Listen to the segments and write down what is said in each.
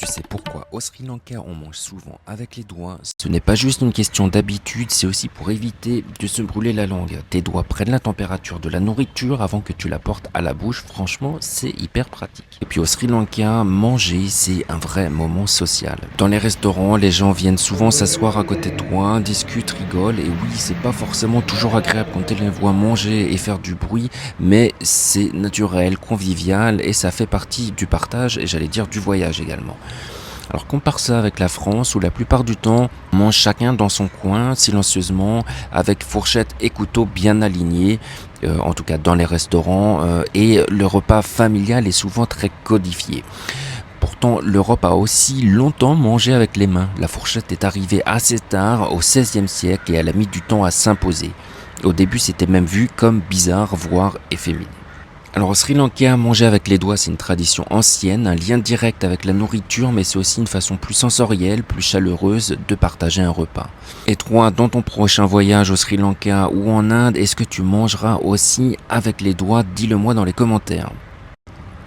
Tu sais pourquoi au Sri Lanka on mange souvent avec les doigts? Ce n'est pas juste une question d'habitude, c'est aussi pour éviter de se brûler la langue. Tes doigts prennent la température de la nourriture avant que tu la portes à la bouche, franchement c'est hyper pratique. Et puis au Sri Lanka, manger c'est un vrai moment social. Dans les restaurants, les gens viennent souvent s'asseoir à côté de toi, discutent, rigolent, et oui c'est pas forcément toujours agréable quand tu les vois manger et faire du bruit, mais c'est naturel, convivial et ça fait partie du partage et j'allais dire du voyage également. Alors compare ça avec la France où la plupart du temps on mange chacun dans son coin silencieusement avec fourchette et couteau bien alignés, en tout cas dans les restaurants, et le repas familial est souvent très codifié. Pourtant, l'Europe a aussi longtemps mangé avec les mains. La fourchette est arrivée assez tard, au XVIe siècle, et elle a mis du temps à s'imposer. Au début, c'était même vu comme bizarre, voire efféminé. Alors au Sri Lanka, manger avec les doigts, c'est une tradition ancienne, un lien direct avec la nourriture, mais c'est aussi une façon plus sensorielle, plus chaleureuse de partager un repas. Et toi, dans ton prochain voyage au Sri Lanka ou en Inde, est-ce que tu mangeras aussi avec les doigts? Dis-le moi dans les commentaires.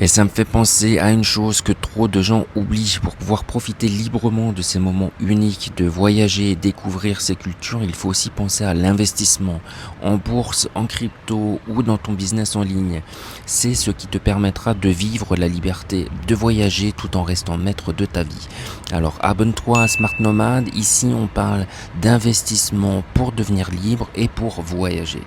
Et ça me fait penser à une chose que trop de gens oublient. Pour pouvoir profiter librement de ces moments uniques, de voyager et découvrir ces cultures, il faut aussi penser à l'investissement en bourse, en crypto ou dans ton business en ligne. C'est ce qui te permettra de vivre la liberté, de voyager tout en restant maître de ta vie. Alors abonne-toi à Smart Nomad, ici on parle d'investissement pour devenir libre et pour voyager.